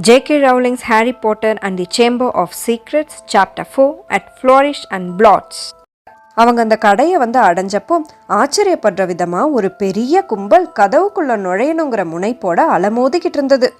J.K. Rowling's Harry Potter and the Chamber of Secrets, Chapter 4 at Flourish and Blots. அவங்க அந்த கடையை அடைஞ்சப்போ ஆச்சரியப்படுற விதமா ஒரு பெரிய கும்பல் கதவுக்குள்ள நுழையணுங்கிற முனைப்போட அலமோதிக்கிட்டு இருந்தது.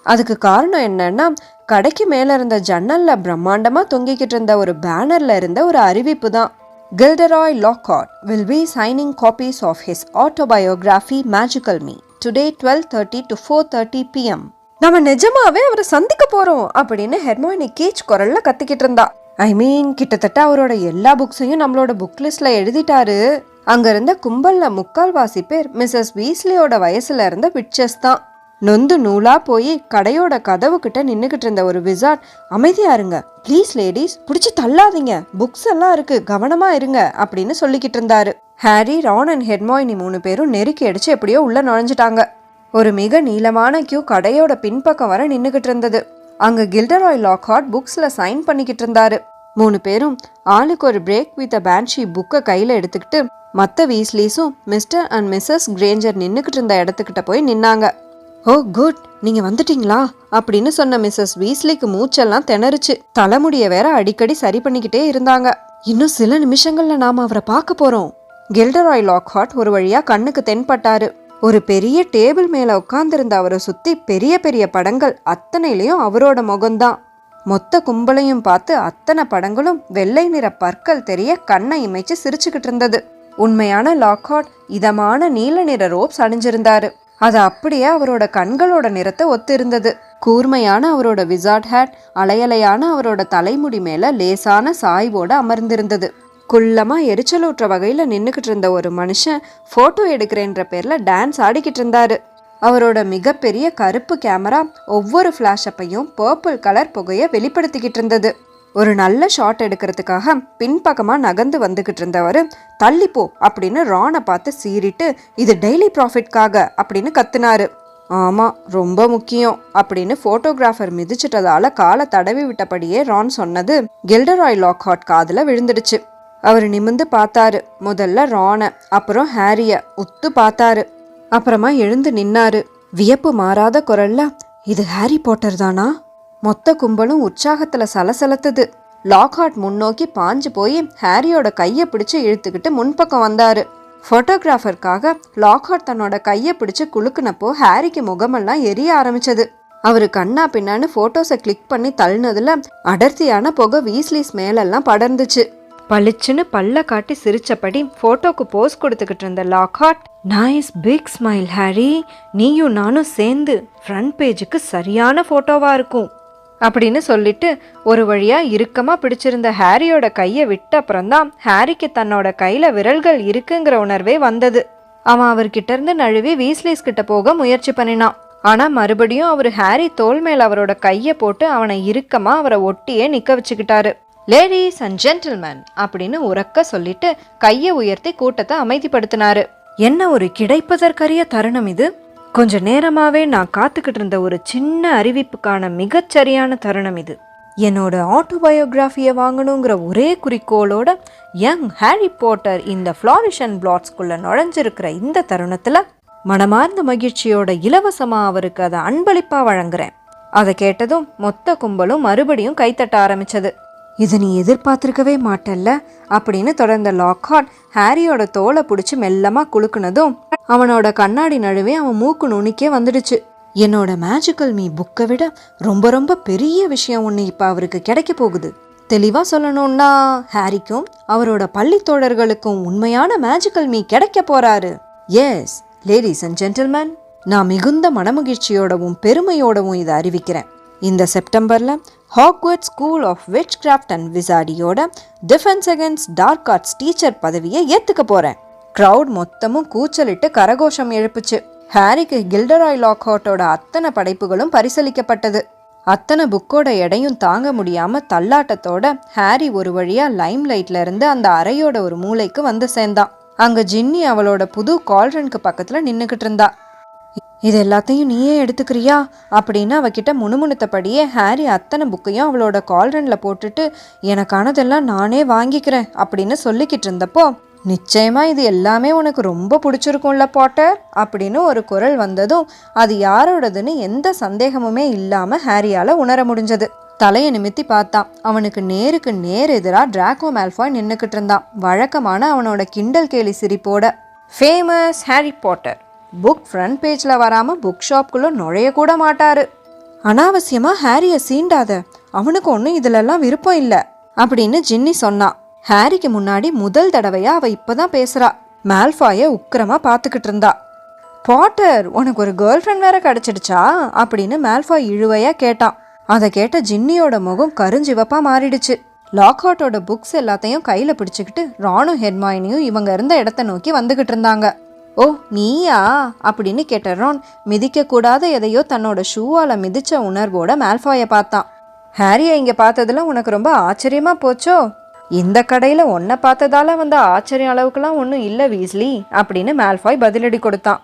அதுக்கு காரணம் என்னன்னா, கடைக்கு மேல இருந்த ஜன்னல்ல பிரம்மாண்டமா தொங்கிக்கிட்டு இருந்த ஒரு பேனர்ல இருந்த ஒரு அறிவிப்பு தான். Gilderoy Lockhart will be signing copies of his autobiography Magical Me today 12:30 to 4:30 p.m. நம்ம நிஜமாவே அவரை சந்திக்க போறோம் அப்படின்னு ஹெர்மியோனி கீச் குரல்ல கத்திக்கிட்டு இருந்தா. கிட்டத்தட்ட அவரோட எல்லா புக்ஸையும் நம்மளோட புக் லிஸ்ட்ல எழுதிட்டாரு. அங்க இருந்த கும்பல்ல முக்கால்வாசி பேர் மிஸ்ஸஸ் வீஸ்லியோட வயசுல இருந்த விட்சஸ் தான். நொந்து நூலா போய் கடையோட கதவு கிட்ட நின்னுகிட்டு இருந்த ஒரு விசார்ட், அமைதியா இருங்க ப்ளீஸ் லேடிஸ், புடிச்சு தள்ளாதீங்க, புக்ஸ் எல்லாம் இருக்கு, கவனமா இருங்க அப்படின்னு சொல்லிக்கிட்டு இருந்தாரு. ஹாரி, ரான் அண்ட் ஹெர்மியோனி 3 பேரும் நெருக்கி அடிச்சு எப்படியோ உள்ள நுழைஞ்சிட்டாங்க. ஒரு மிக நீளமான கியூ கடையோட பின்பக்கம் வர நின்னுகிட்டு இருந்தது. அங்க கில்டராய் லாக்ஹார்ட் புக்ஸ்ல சைன் பண்ணிக்கிட்டு இருந்தாரு. 3 பேரும் ஆளுக்கு ஒரு பிரேக் வித் அ பேன்ஷி புக்கை கையில எடுத்துக்கிட்டு மற்ற வீஸ்லீஸும் மிஸ்டர் அண்ட் மிஸ்ஸஸ் கிரேஞ்சர் நின்னுக்கிட்டு இருந்த இடத்துக்கிட்ட போய் நின்னாங்க. ஓ குட், நீங்க வந்துட்டீங்களா அப்படின்னு சொன்ன மிஸ்ஸஸ் வீஸ்லிக்கு மூச்செல்லாம் திணறுச்சு. தலைமுடிய வேற அடிக்கடி சரி பண்ணிக்கிட்டே இருந்தாங்க. இன்னும் சில நிமிஷங்கள்ல நாம அவரை பார்க்க போறோம். கில்டராய் லாக்ஹார்ட் ஒரு வழியா கண்ணுக்கு தென்பட்டாரு. ஒரு பெரிய டேபிள் மேல உட்கார்ந்திருந்த அவரை சுத்தி பெரிய பெரிய படங்கள், அத்தனையிலையும் அவரோட முகம்தான். மொத்த கும்பலையும் பார்த்து அத்தனை படங்களும் வெள்ளை நிற பற்கள் தெரிய கண்ணை இமைச்சு சிரிச்சுக்கிட்டு இருந்தது. உண்மையான லாக்ஹார்ட் இதமான நீல நிற ரோப்ஸ் அணிஞ்சிருந்தாரு. அது அப்படியே அவரோட கண்களோட நிறத்தை ஒத்து இருந்தது. கூர்மையான அவரோட விசார்ட் ஹேட் அலையலையான அவரோட தலைமுடி மேல லேசான சாய்வோட அமர்ந்திருந்தது. குள்ளமா எரிச்சலூற்ற வகையில நின்னுக்கிட்டு இருந்த ஒரு மனுஷன் போட்டோ எடுக்கிறேன்ற பேர்ல டான்ஸ் ஆடிக்கிட்டு இருந்தாரு. அவரோட மிகப்பெரிய கருப்பு கேமரா ஒவ்வொரு ஃபிளாஷப்பையும் பர்பிள் கலர் புகைய வெளிப்படுத்திக்கிட்டு இருந்தது. ஒரு நல்ல ஷாட் எடுக்கிறதுக்காக பின்பக்கமா நகர்ந்து வந்துகிட்டு இருந்தவர், தள்ளிப்போ அப்படின்னு ரானை பார்த்து சீறிட்டு, இது டெய்லி ப்ராஃபிட்காக அப்படின்னு கத்துனாரு. ஆமா, ரொம்ப முக்கியம் அப்படின்னு போட்டோகிராஃபர் மிதிச்சிட்டதால காலை தடவி விட்டபடியே ரான் சொன்னது கில்டராய் லாக்ஹார்ட் காதுல விழுந்துடுச்சு. அவர் நிமிந்து பார்த்தாரு. முதல்ல ரான, அப்புறம் ஹாரிய உத்து பார்த்தாரு. அப்புறமா எழுந்து நின்னாரு. வியப்பு மாறாத குரல்ல, இது ஹாரி பாட்டர் தானா? மொத்த கும்பலும் உற்சாகத்துல சலசலத்துது. லாக்ஹார்ட் முன்னோக்கி பாஞ்சு போய் ஹாரியோட கையை பிடிச்சு இழுத்துக்கிட்டு முன்பக்கம் வந்தாரு. போட்டோகிராஃபருக்காக லாக்ஹார்ட் தன்னோட கையை பிடிச்சு குலுக்குனப்போ ஹாரிக்கு முகமெல்லாம் எரிய ஆரம்பிச்சது. அவரு கண்ணா பின்னான்னு போட்டோஸை கிளிக் பண்ணி தள்ளினதுல அடர்த்தியான புகை வீஸ்லிஸ் மேலெல்லாம் படர்ந்துச்சு. பளிச்சுன்னு பல்ல காட்டி சிரிச்சபடி போட்டோக்கு போஸ் கொடுத்துக்கிட்டு இருந்த லாக்ஹார்ட், நைஸ் பிக் ஸ்மைல் ஹாரி, நீயும் நானும் சேர்ந்து ஃப்ரண்ட் பேஜுக்கு சரியான போட்டோவா இருக்கும் அப்படின்னு சொல்லிட்டு ஒரு வழியா இறுக்கமா பிடிச்சிருந்த ஹாரியோட கையை விட்ட அப்புறம்தான் ஹாரிக்கு தன்னோட கையில விரல்கள் இருக்குங்கிற உணர்வே வந்தது. அவன் அவர்கிட்ட இருந்து நழுவி வீஸ்லிஸ் கிட்ட போக முயற்சி பண்ணினான். ஆனா மறுபடியும் அவரு ஹாரி தோல் மேல அவரோட கையை போட்டு அவனை இறுக்கமா அவரை ஒட்டியே நிக்க வச்சுக்கிட்டாரு. லேடிஸ் அண்ட் ஜென்டில்மேன் அப்படின்னு உரக்க சொல்லிட்டு கையை உயர்த்தி கூட்டத்தை அமைதிப்படுத்தினாரு. என்ன ஒரு கிடைப்பதற்கரிய தருணம் இது! கொஞ்ச நேரமாவே நான் காத்துக்கிட்டு இருந்த ஒரு சின்ன அறிவிப்புக்கான மிகச்சரியான தருணம் இது. என்னோட ஆட்டோபயோகிராஃபியை வாங்கணுங்கிற ஒரே குறிக்கோளோட யங் ஹாரி பாட்டர் இந்த ஃப்ளாரிஷ் அண்ட் பிளாட்ஸ்குள்ள நுழைஞ்சிருக்கிற இந்த தருணத்துல மனமார்ந்த மகிழ்ச்சியோட இலவசமா அவருக்கு அதை அன்பளிப்பா வழங்குறேன். அதை கேட்டதும் மொத்த கும்பலும் மறுபடியும் கைத்தட்ட ஆரம்பிச்சது. இதை நீ எதிர்பார்த்திருக்கவே மாட்டல்ல அப்படின்னு தொடர்ந்த லாக்ஹார்ட் ஹாரியோட தோலை பிடிச்சி மெல்லமா குலுக்குனதும் அவனோட கண்ணாடி நழுவே அவன் மூக்கு நுனிக்கே வந்துடுச்சு. என்னோட மேஜிக்கல் மீ புக்கை விட ரொம்ப ரொம்ப பெரிய விஷயம் ஒன்று இப்போ அவருக்கு கிடைக்க போகுது. தெளிவா சொல்லணும்னா ஹாரிக்கும் அவரோட பள்ளி தோழர்களுக்கும் உண்மையான மேஜிக்கல் மீ கிடைக்க போறாரு. எஸ் லேடிஸ் அண்ட் ஜென்டில்மேன், நான் மிகுந்த மனமகிழ்ச்சியோடவும் பெருமையோடவும் இதை அறிவிக்கிறேன். இந்த செப்டம்பர்ல Hogwarts school of witchcraft and விசார்டியோட defence against dark arts teacher பதவியை ஏத்துக்க போறேன். கிரவுட் மொத்தமும் கூச்சலிட்டு கரகோஷம் எழுப்புச்சு. ஹாரிக்கு கில்டராய் லாக்ஹார்ட்டோட அத்தனை படைப்புகளும் பரிசளிக்கப்பட்டது. அத்தனை புக்கோட எடையும் தாங்க முடியாம தள்ளாட்டத்தோட ஹாரி ஒரு வழியா லைம் லைட்ல இருந்து அந்த அறையோட ஒரு மூலைக்கு வந்து சேர்ந்தான். அங்க ஜின்னி அவளோட புது கால்ரனுக்கு பக்கத்துல நின்னுகிட்டு இருந்தா. இது எல்லாத்தையும் நீயே எடுத்துக்கிறியா அப்படின்னு அவகிட்ட முணுமுணுத்தபடியே ஹாரி அத்தனை புக்கையும் அவளோட கால்ரன்ல போட்டுட்டு எனக்கானதெல்லாம் நானே வாங்கிக்கிறேன் அப்படின்னு சொல்லிக்கிட்டு இருந்தப்போ நிச்சயமா இது எல்லாமே உனக்கு ரொம்ப பிடிச்சிருக்கும்ல பாட்டர் அப்படின்னு ஒரு குரல் வந்ததும் அது யாரோடதுன்னு எந்த சந்தேகமுமே இல்லாம ஹாரியால உணர முடிஞ்சது. தலையை நிமித்தி பார்த்தான். அவனுக்கு நேருக்கு நேர் எதிராக டிராக்கோ மேல்ஃபாய் நின்னுக்கிட்டு இருந்தான். வழக்கமான அவனோட கிண்டல் கேலி சிரிப்போட. Famous Harry Potter book front பேஜ்ல வராம புக் ஷாப்குள்ள நுழைய கூட மாட்டாரு. அனாவசியமா ஹாரிய சீண்டாத, அவனுக்கு ஒன்றும் இதுலெல்லாம் விருப்பம் இல்லை அப்படின்னு ஜின்னி சொன்னான். ஹாரிக்கு முன்னாடி முதல் தடவையா அவ இப்பதான் பேசுறா. மேல்ஃபாய உக்கிரமா பார்த்துக்கிட்டு இருந்தா. பாட்டர், உனக்கு ஒரு கேர்ள் ஃப்ரெண்ட் வேற கிடைச்சிடுச்சா அப்படின்னு மேல்ஃபாய் இழுவையா கேட்டான். அதை கேட்ட ஜின்னியோட முகம் கருஞ்சிவப்பா மாறிடுச்சு. லாக்ஹார்ட்டோட புக்ஸ் எல்லாத்தையும் கையில பிடிச்சுக்கிட்டு ராணும் ஹெர்மாயினியும் இவங்க இருந்த இடத்த நோக்கி வந்துகிட்டு இருந்தாங்க. ஓ நீயா அப்படின்னு கேட்ட ரான் மிதிக்க கூடாத எதையோ தன்னோட ஷூவால மிதிச்ச உணர்வோட மேல்ஃபாய பார்த்தான். ஹாரியை இங்க பார்த்ததுல உனக்கு ரொம்ப ஆச்சரியமா போச்சோ? இந்த கடையில உன்னை பார்த்ததால வந்த ஆச்சரியம் அளவுக்குலாம் ஒன்றும் இல்லை வீஸ்லி அப்படின்னு மேல்ஃபாய் பதிலடி கொடுத்தான்.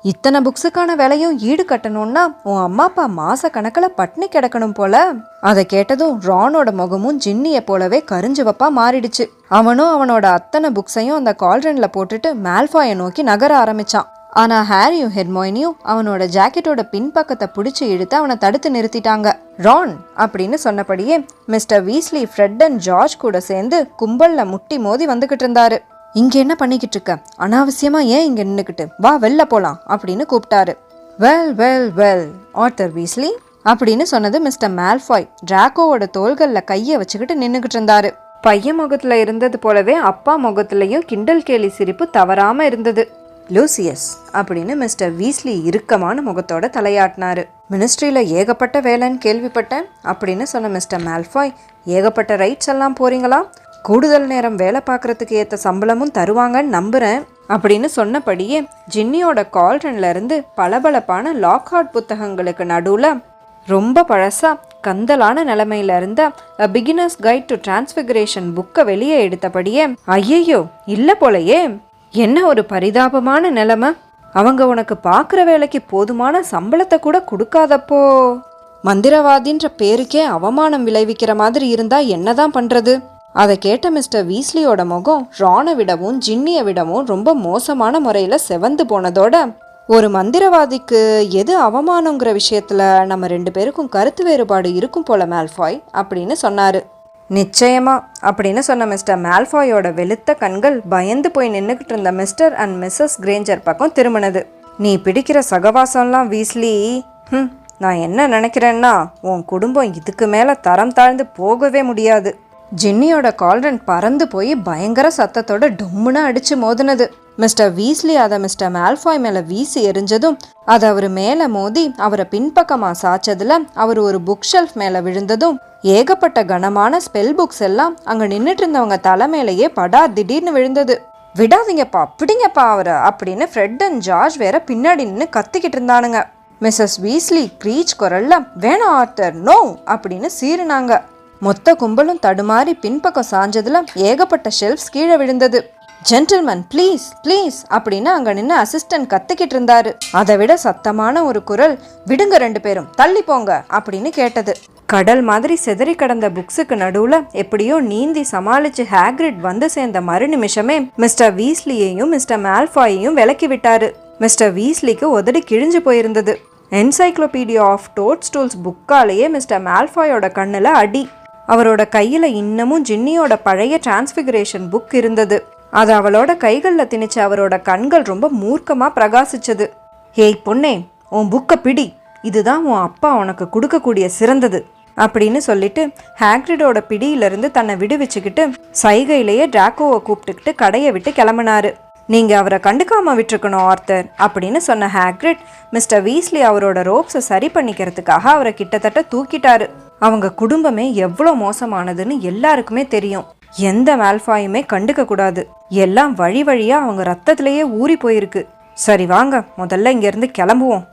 இத்தனை புக்ஸுக்கான விலையும் ஈடு கட்டணும்னா உன் அம்மா அப்பா மாச கணக்கில் பட்னி கிடக்கணும் போல. அதை கேட்டதும் ரானோட முகமும் ஜின்னியை போலவே கரிஞ்சுவப்பா மாறிடுச்சு. அவனும் அவனோட அத்தனை புக்ஸையும் அந்த கால்ரன்ல போட்டுட்டு மேல்ஃபாயை நோக்கி நகர ஆரம்பிச்சான். ஆனா ஹாரியும் ஹெர்மாயினியும் அவனோட ஜாக்கெட்டோட பின்பக்கத்தை பிடிச்சி இழுத்து அவனை தடுத்து நிறுத்திட்டாங்க. ரான் அப்படின்னு சொன்னபடியே mister Weasley Fred and George கூட சேர்ந்து கும்பல்ல முட்டி மோதி வந்துகிட்டு இருந்தாரு. இங்க என்ன பண்ணிக்கிட்டு இருக்க? அனாவசியமா ஏன் இங்க நின்னுக்கிட்டு? வா வெளில போலாம் அப்படின்னு கூப்பிட்டாரு. Well well well Arthur Weasley அப்படின்னு சொன்னது மிஸ்டர் மேல்ஃபாய் டிராக்கோவோட தோள்கள்ல கைய வச்சுக்கிட்டு நின்னுகிட்டு இருந்தாரு. பையன் முகத்துல இருந்தது போலவே அப்பா முகத்துலயும் கிண்டல் கேலி சிரிப்பு தவறாம இருந்தது. லூசியஸ் அப்படின்னு மிஸ்டர் வீஸ்லி இறுக்கமான முகத்தோட தலையாட்டினாரு. மினிஸ்ட்ரியில ஏகப்பட்ட வேலைன்னு கேள்விப்பட்டேன் அப்படின்னு சொன்ன மிஸ்டர் மேல்ஃபாய், ஏகப்பட்ட ரைட்ஸ் எல்லாம் போறீங்களா? கூடுதல் நேரம் வேலை பார்க்கறதுக்கு ஏற்ற சம்பளமும் தருவாங்கன்னு நம்புறேன் அப்படின்னு சொன்னபடியே ஜின்னியோட கால்ரன்ல இருந்து பளபளப்பான லாக்ஹார்ட் புத்தகங்களுக்கு நடுவுல ரொம்ப பழசா கந்தலான நிலைமையில இருந்த A Beginner's Guide to Transfiguration புக்கை வெளியே எடுத்தபடியே, ஐயையோ இல்ல போலையே, என்ன ஒரு பரிதாபமான நிலைமை. அவங்க உனக்கு பார்க்குற வேலைக்கு போதுமான சம்பளத்தை கூட கொடுக்காதப்போ மந்திரவாதின்ற பேருக்கே அவமானம் விளைவிக்கிற மாதிரி இருந்தா என்னதான் பண்றது? அதை கேட்ட மிஸ்டர் வீஸ்லியோட முகம் ரானை விடவும் ஜின்னியை விடவும் ரொம்ப மோசமான முறையில செவந்து போனதோட, ஒரு மந்திரவாதிக்கு எது அவமானங்கிற விஷயத்துல நம்ம 2 பேருக்கும் கருத்து வேறுபாடு இருக்கும் போல மேல்ஃபாய் அப்படின்னு சொன்னாரு. நிச்சயமா அப்படின்னு சொன்ன மிஸ்டர் மேல்ஃபாயோட வெளுத்த கண்கள் பயந்து போய் நின்றுக்கிட்டு இருந்த மிஸ்டர் அண்ட் மிஸ்ஸஸ் கிரேஞ்சர் பக்கம் திரும்பினது. நீ பிடிக்கிற சகவாசம்லாம் வீஸ்லி, நான் என்ன நினைக்கிறேன்னா உன் குடும்பம் இதுக்கு மேல தரம் தாழ்ந்து போகவே முடியாது. ஜின்னியோட கால்ரன் பறந்து போய் பயங்கர சத்தத்தோட டொம்முன்னு அடிச்சு மோதினது. மிஸ்டர் வீஸ்லி அதை மிஸ்டர் மேல்ஃபாய் மேல வீசி எரிஞ்சதும் அது அவர் மேல மோதி அவரை பின்பக்கமா சாய்ச்சதுல அவர் ஒரு புக் ஷெல்ஃப் மேல விழுந்ததும் ஏகப்பட்ட கனமான ஸ்பெல் புக்ஸ் எல்லாம் அங்க நின்றுட்டு இருந்தவங்க தலைமையிலேயே படா திடீர்னு விழுந்தது. விடாதீங்கப்பா, பிடிங்கப்பா அவரை அப்படின்னு ஃப்ரெட் அண்ட் ஜார்ஜ் வேற பின்னாடி நின்று கத்திக்கிட்டு இருந்தானுங்க. மிஸ்ஸஸ் வீஸ்லி க்ரீச் குரல்ல வேணாம் ஆர்தர், நோ அப்படின்னு சீறினாங்க. மொத்த கும்பலும் தடுமாறி பின்பக்கம் சாஞ்சதுல ஏகப்பட்ட ஷெல்ஃப்ஸ் கீழே விழுந்தது. ஜென்டில்மேன் ப்ளீஸ் ப்ளீஸ் அப்படின்னு அங்க நின்று அசிஸ்டன்ட் கத்திக்கிட்டு இருந்தாரு. அதை விட சத்தமான ஒரு குரல், விடுங்க 2 பேரும் தள்ளி போங்க அப்படின்னு கேட்டது. கடல் மாதிரி செதறி கடந்த புக்ஸுக்கு நடுவுல எப்படியோ நீந்தி சமாளிச்சு ஹாக்ரிட் வந்து சேர்ந்த மறு நிமிஷமே மிஸ்டர் வீஸ்லியையும் மிஸ்டர் மேல்ஃபாயையும் விலக்கி விட்டாரு. மிஸ்டர் வீஸ்லிக்கு உதடி கிழிஞ்சு போயிருந்தது. என்சைக்ளோபீடியா ஆஃப் டோட்ஸ்டூல்ஸ் புக்காலேயே மிஸ்டர் மேல்ஃபாயோட கண்ணுல அடி. அவரோட கையில இன்னமும் ஜின்னியோட பழைய டிரான்ஸ்பிகரேஷன் புக் இருந்தது. அது அவளோட கைகளில் திணிச்சு அவரோட கண்கள் ரொம்ப மூர்க்கமா பிரகாசிச்சது. ஹேய் பொண்ணே, உன் புக்கை பிடி, இதுதான் உன் அப்பா உனக்கு கொடுக்கக்கூடிய சிறந்தது அப்படின்னு சொல்லிட்டு ஹாக்ரிடோட பிடியிலிருந்து தன்னை விடுவிச்சுக்கிட்டு சைகையிலேயே டிராக்கோவை கூப்பிட்டுக்கிட்டு கடையை விட்டு கிளம்பினாரு. நீங்க அவரை கண்டுக்காம விட்டுருக்கணும் ஆர்தர் அப்படின்னு சொன்ன ஹாக்ரிட் மிஸ்டர் வீஸ்லி அவரோட ரோப்ஸை சரி பண்ணிக்கிறதுக்காக அவரை கிட்டத்தட்ட தூக்கிட்டாரு. அவங்க குடும்பமே எவ்வளோ மோசமானதுன்னு எல்லாருக்குமே தெரியும். எந்த மேல்ஃபாயுமே கண்டுக்க கூடாது. எல்லாம் வழி வழியா அவங்க ரத்தத்திலேயே ஊறி போயிருக்கு. சரி வாங்க, முதல்ல இங்கேருந்து கிளம்புவோம்.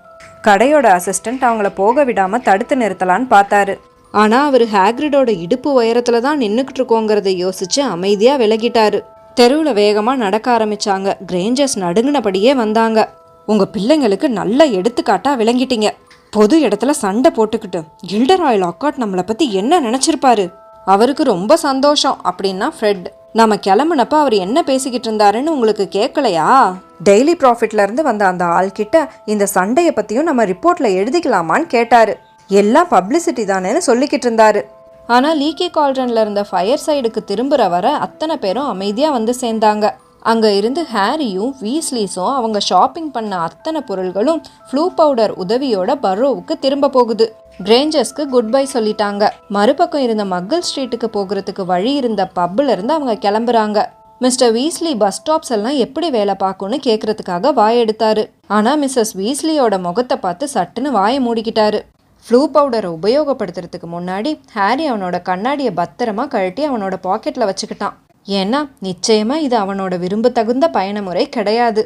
கடையோட அசிஸ்டன்ட் அவங்கள போக விடாம தடுத்து நிறுத்தலான்னு பார்த்தாரு. ஆனா அவர் ஹாக்ரிடோட இடுப்பு உயரத்துல தான் நின்றுக்கிட்டு இருக்கோங்கிறத யோசிச்சு அமைதியா விலகிட்டாரு. தெருவில் வேகமா நடக்க ஆரம்பிச்சாங்க. கிரேஞ்சர்ஸ் நடுங்கினபடியே வந்தாங்க. உங்க பிள்ளைங்களுக்கு நல்ல எடுத்துக்காட்டா விளங்கிட்டீங்க. பொது இடத்துல சண்டை போட்டுக்கிட்டு கில்டராய் லாக்ஹார்ட் நம்மளை பத்தி என்ன நினைச்சிருப்பாரு? அவருக்கு ரொம்ப சந்தோஷம் அப்படின்னா ஃப்ரெட். நாம கிளம்புனப்ப அவர் என்ன பேசிக்கிட்டு இருந்தாருன்னு உங்களுக்கு கேட்கலையா? டெய்லி ப்ராஃபிட்ல இருந்து வந்த அந்த ஆள்கிட்ட இந்த சண்டையை பத்தியும் நம்ம ரிப்போர்ட்ல எழுதிக்கலாமான்னு கேட்டாரு. எல்லாம் பப்ளிசிட்டி தானேன்னு சொல்லிக்கிட்டு இருந்தாரு. ஆனால் லீக்கி கால்ட்ரன்ல இருந்த ஃபயர் சைடுக்கு திரும்புகிற வர அத்தனை பேரும் அமைதியாக வந்து சேர்ந்தாங்க. அங்கே இருந்து ஹாரியும் வீஸ்லிஸும் அவங்க ஷாப்பிங் பண்ண அத்தனை பொருள்களும் ஃப்ளூ பவுடர் உதவியோட பர்ரோவுக்கு திரும்ப போகுது. கிரேஞ்சர்ஸ்க்கு குட் பை சொல்லிட்டாங்க. மறுபக்கம் இருந்த மக்கிள் ஸ்ட்ரீட்டுக்கு போகிறதுக்கு வழி இருந்த பப்ல இருந்து அவங்க கிளம்புறாங்க. மிஸ்டர் வீஸ்லி பஸ் ஸ்டாப்ஸ் எல்லாம் எப்படி வேலை பார்க்கும்னு கேட்கறதுக்காக வாயெடுத்தாரு. ஆனால் மிஸ்ஸஸ் வீஸ்லியோட முகத்தை பார்த்து சட்டுன்னு வாயை மூடிக்கிட்டாரு. ஃப்ளூ பவுடரை உபயோகப்படுத்துறதுக்கு முன்னாடி ஹாரி அவனோட கண்ணாடியை பத்திரமா கழட்டி அவனோட பாக்கெட்டில் வச்சுக்கிட்டான். ஏன்னா நிச்சயமாக இது அவனோட விரும்ப தகுந்த பயணமுறை கிடையாது.